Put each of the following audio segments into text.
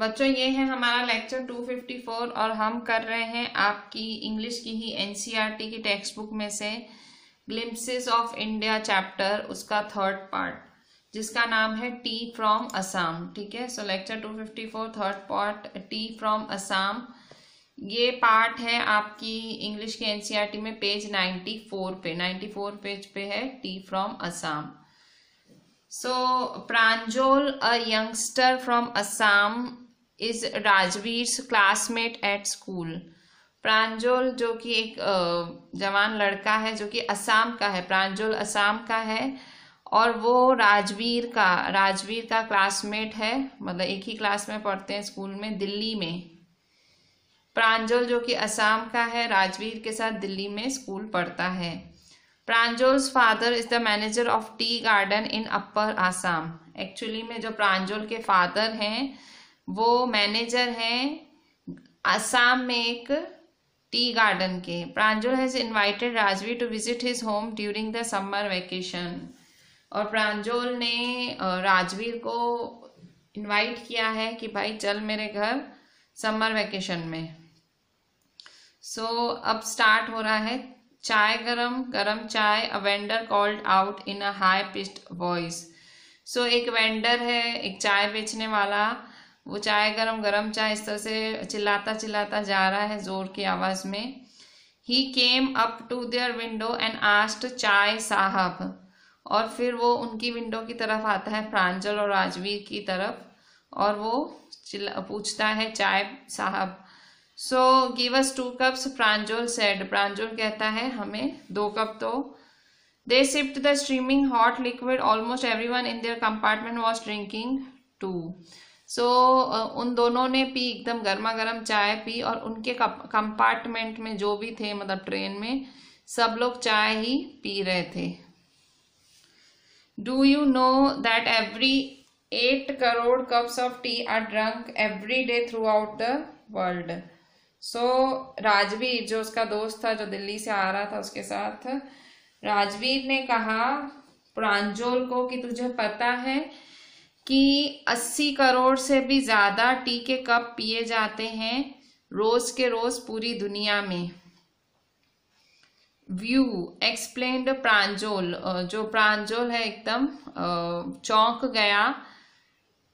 बच्चों ये है हमारा लेक्चर 254 और हम कर रहे हैं आपकी इंग्लिश की ही एनसीईआरटी की टेक्स्ट बुक में से ग्लिम्पसेस ऑफ इंडिया चैप्टर उसका थर्ड पार्ट जिसका नाम है टी फ्रॉम असम। ठीक है, सो lecture 254 third part T from Assam. ये पार्ट है आपकी इंग्लिश के एनसीईआरटी में पेज 94 पेज पे है T from Assam. So Pranjal, a youngster from Assam, is Rajveer's classmate at school. प्रांजल जो कि एक जवान लड़का है जो कि असम का है, प्रांजल असम का है और वो राजवीर का क्लासमेट है, मतलब एक ही क्लास में पढ़ते हैं स्कूल में दिल्ली में। प्रांजल जो कि असम का है राजवीर के साथ दिल्ली में स्कूल पढ़ता है। Pranjal's father is the manager of tea garden in upper Assam. Actually में जो प्रांजल के फादर हैं वो मैनेजर हैं असम में एक टी गार्डन के। Pranjal has invited Rajveer to visit his home during the summer vacation. और प्रांजल ने राजवीर को इनवाइट किया है कि भाई चल मेरे घर समर वेकेशन में। सो अब स्टार्ट हो रहा है। Chai garam chai. A vendor called out in a high pitched voice. So एक वेंडर है, एक चाय बेचने वाला, वो चाय गरम चाय इस तरह से चिल्लाता जा रहा है जोर की आवाज में। He came up to their window and asked chai sahib. और फिर वो उनकी विंडो की तरफ आता है, प्रांजल और राजवीर की तरफ, और वो पूछता है चाय साहब। So give us 2 cups, Pranjal said. Pranjal कहता है हमें 2 कप दो। They sipped the streaming hot liquid, almost everyone in their compartment was drinking too. So उन दोनों ने पी, एकदम गर्मा गर्म चाय पी, और उनके कंपार्टमेंट में जो भी थे, मतलब ट्रेन में सब लोग चाय ही पी रहे थे। Do you know that every 8 crore cups of tea are drunk every day throughout the world? सो राजवीर जो उसका दोस्त था जो दिल्ली से आ रहा था उसके साथ, राजवीर ने कहा प्रांजल को कि तुझे पता है कि 80 करोड़ से भी ज्यादा टी के कप पिए जाते हैं रोज के रोज पूरी दुनिया में। व्यू एक्सप्लेन्ड प्रांजल। जो प्रांजल है एकदम चौंक गया।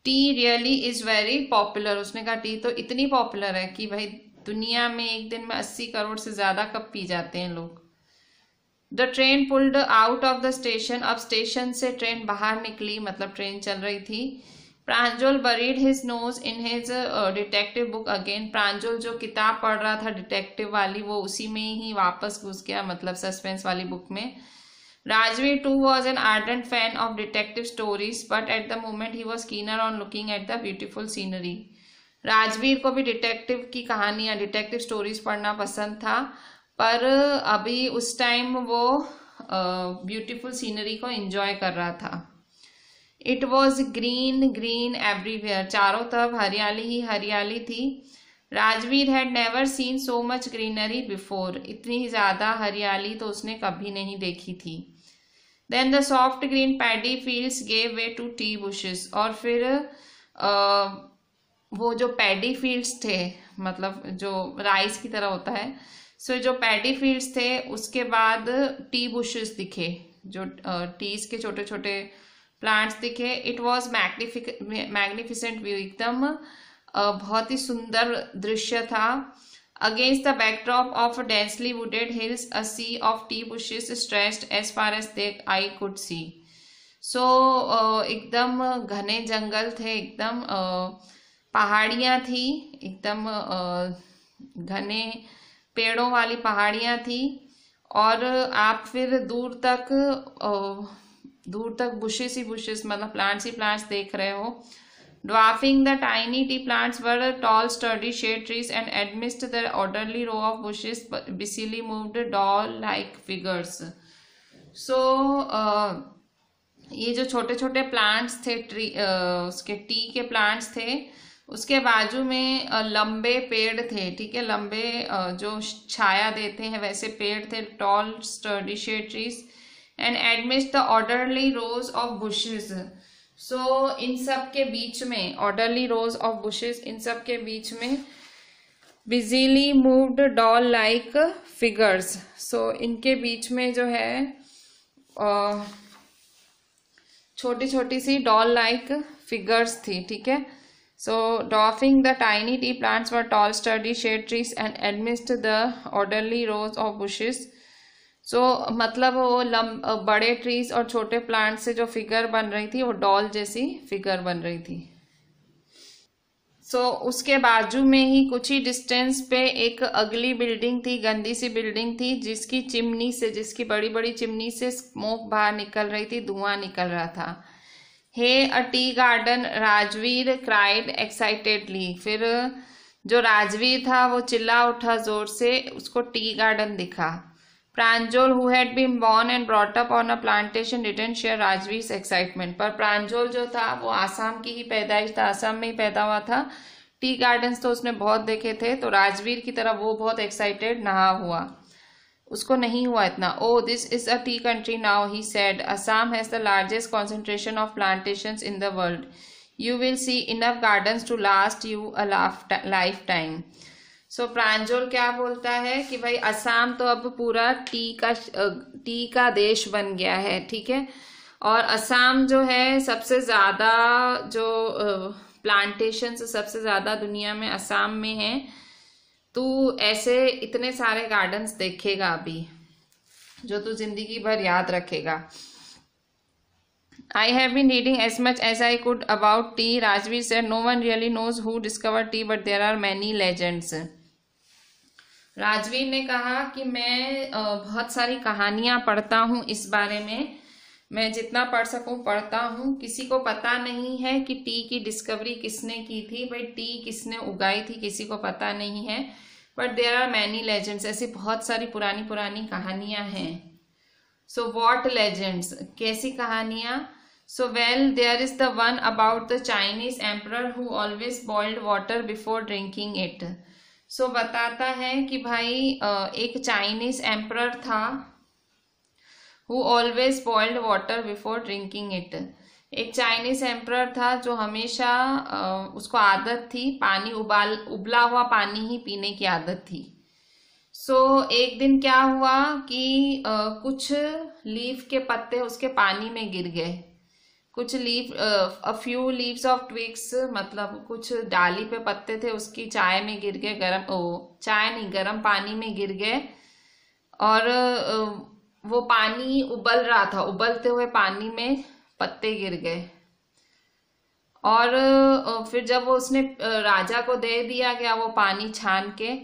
T really is very popular. उसने कहा टी तो इतनी पॉपुलर है कि भाई दुनिया में एक दिन में 80 करोड़ से ज्यादा कप पी जाते हैं लोग। The train pulled out of the station. अब स्टेशन से ट्रेन बाहर निकली, मतलब ट्रेन चल रही थी। Pranjal buried his nose in his detective book again. Pranjal जो किताब पढ़ रहा था डिटेक्टिव वाली, वो उसी में ही वापस घुस गया, मतलब सस्पेंस वाली बुक में। Rajveer too was an ardent fan of detective stories, but at the moment he was keener on looking at the beautiful scenery. Rajveer को भी डिटेक्टिव की कहानियां, डिटेक्टिव स्टोरीज पढ़ना पसंद था, पर अभी उस टाइम वो ब्यूटीफुल सीनरी को एंजॉय कर रहा था। It was green everywhere. चारों तरफ हरियाली ही हरियाली थी। Rajveer had never seen so much greenery before. इतनी ज्यादा हरियाली तो उसने कभी नहीं देखी थी। Then the soft green paddy fields gave way to tea bushes. और फिर वो जो पैडी फील्ड्स थे, मतलब जो राइस की तरह होता है, सो जो पैडी फील्ड्स थे उसके बाद टी बुशेस दिखे, जो टीज के छोटे छोटे प्लांट्स दिखे। It was magnificent view. एकदम बहुत ही सुंदर दृश्य था। Against the backdrop of densely wooded hills a sea of tea bushes stretched as far as the eye could see. So एकदम घने जंगल थे, एकदम पहाड़ियां थी, एकदम घने पेड़ों वाली पहाड़ियां थी, और आप फिर दूर तक बुशेस ही बुशेस, मतलब प्लांट्स ही प्लांट्स देख रहे हो। Dwarfing the tiny tea plants were tall sturdy shade trees, and amidst the orderly row of bushes busily moved doll-like figures. So ये जो छोटे छोटे प्लांट्स थे, उसके टी के प्लांट्स थे, उसके बाजू में लंबे पेड़ थे। ठीक है, लंबे जो छाया देते हैं वैसे पेड़ थे, tall sturdy shade trees, and amidst the orderly rows of bushes. So इन सब के बीच में ऑर्डरली रोज ऑफ बुशेस, इन सब के बीच में busily moved doll like figures. So इनके बीच में जो है छोटी छोटी सी डॉल लाइक फिगर्स थी, ठीक है। So dwarfing the tiny tea plants were tall sturdy shade trees and amidst the orderly rows of bushes. So मतलब वो बड़े ट्रीज और छोटे प्लांट से जो फिगर बन रही थी वो डॉल जैसी फिगर बन रही थी। सो उसके बाजू में ही कुछ ही डिस्टेंस पे एक अगली बिल्डिंग थी, गंदी सी बिल्डिंग थी, जिसकी चिमनी से, जिसकी बड़ी बड़ी चिमनी से स्मोक बाहर निकल रही थी, धुआं निकल रहा था। Hey a tea garden, Rajveer cried excitedly. फिर जो राजवीर था वो चिल्ला उठा जोर से, उसको टी गार्डन दिखा। प्रांजल who had been born and brought up on a plantation didn't share Rajveer excitement. पर प्रांजल जो था वो आसाम की ही पैदाइश था, आसाम में ही पैदा हुआ था। टी गार्डन्स तो उसने बहुत देखे थे, तो राजवीर की तरह वो बहुत एक्साइटेड ना हुआ, उसको नहीं हुआ इतना। Oh this is a tea country now, he said. Assam has the largest concentration of plantations in the world. You will see enough gardens to last you a lifetime. So Pranjal क्या बोलता है कि भाई असम तो अब पूरा टी का देश बन गया है, ठीक है। और असम जो है सबसे ज़्यादा जो प्लांटेशन सबसे ज़्यादा दुनिया में असम में है। तू ऐसे इतने सारे गार्डन्स देखेगा अभी जो तू जिंदगी भर याद रखेगा। I have been reading as much as I could about tea. Rajveer said, no one really knows who discovered tea, but there are many legends. Rajveer ने कहा कि मैं बहुत सारी कहानियां पढ़ता हूँ इस बारे में, मैं जितना पढ़ सकूं पढ़ता हूँ। किसी को पता नहीं है कि टी की डिस्कवरी किसने की थी, भाई टी किसने उगाई थी, किसी को पता नहीं है। But there are many legends, ऐसी बहुत सारी पुरानी पुरानी कहानियां हैं। सो व्हाट लेजेंड्स, कैसी कहानियां? So well there is the one about the Chinese emperor who always boiled water before drinking it. So बताता है कि भाई एक चाइनीज एम्परर था who always boiled water before drinking it. एक चाइनीज एम्परर था जो हमेशा उसको आदत थी पानी उबला हुआ पानी ही पीने की आदत थी। सो एक दिन क्या हुआ कि कुछ लीफ के पत्ते उसके पानी में गिर गए, कुछ a few leaves of twigs, मतलब कुछ डाली पे पत्ते थे उसकी चाय में गिर गए, गर्म पानी में गिर गए। और वो पानी उबल रहा था, उबलते हुए पानी में पत्ते गिर गए। और फिर जब वो उसने राजा को दे दिया गया वो पानी छान के,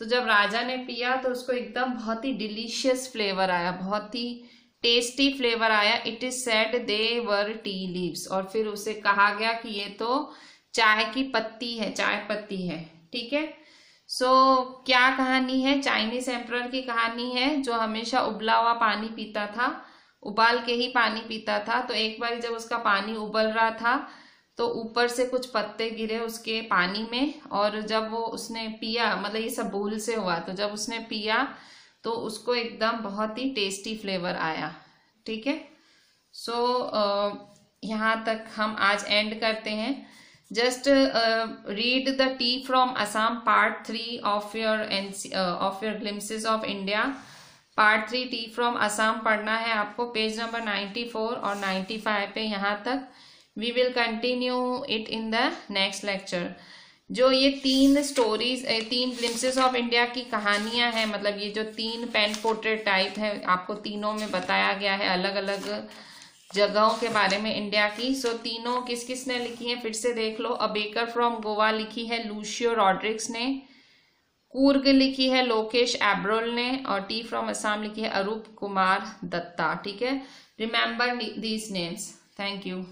तो जब राजा ने पिया तो उसको एकदम बहुत ही डिलीशियस फ्लेवर आया, बहुत ही टेस्टी फ्लेवर आया। It is said they were tea leaves. और फिर उसे कहा गया कि ये तो चाय की पत्ती है, चाय पत्ती है, ठीक है। सो क्या कहानी है? चाइनीज एम्परर की कहानी है जो हमेशा उबला हुआ पानी पीता था, उबाल के ही पानी पीता था। तो एक बार जब उसका पानी उबल रहा था तो ऊपर से कुछ पत्ते गिरे उसके पानी में, और जब वो उसने पिया, मतलब ये सब भूल से हुआ, तो जब उसने पिया तो उसको एकदम बहुत ही टेस्टी फ्लेवर आया, ठीक है। सो यहाँ तक हम आज एंड करते हैं। Just read the T from Assam part 3 of your glimpses of India. Part 3 T from Assam पढ़ना है आपको, पेज नंबर 94 और 95 पे यहाँ तक। We will continue it in the next lecture. जो ये 3 स्टोरीज, 3 ग्लिम्सेस ऑफ इंडिया की कहानियां हैं, मतलब ये जो 3 पेन पोर्ट्रेट टाइप है, आपको तीनों में बताया गया है अलग अलग जगहों के बारे में इंडिया की। सो तीनों किस किस ने लिखी है फिर से देख लो। अ बेकर फ्रॉम गोवा लिखी है लूशियो रॉड्रिक्स ने, कूर्ग लिखी है लोकेश एब्रोल ने, और टी फ्रॉम असम लिखी है अरूप कुमार दत्ता, ठीक है। Remember these names. Thank you.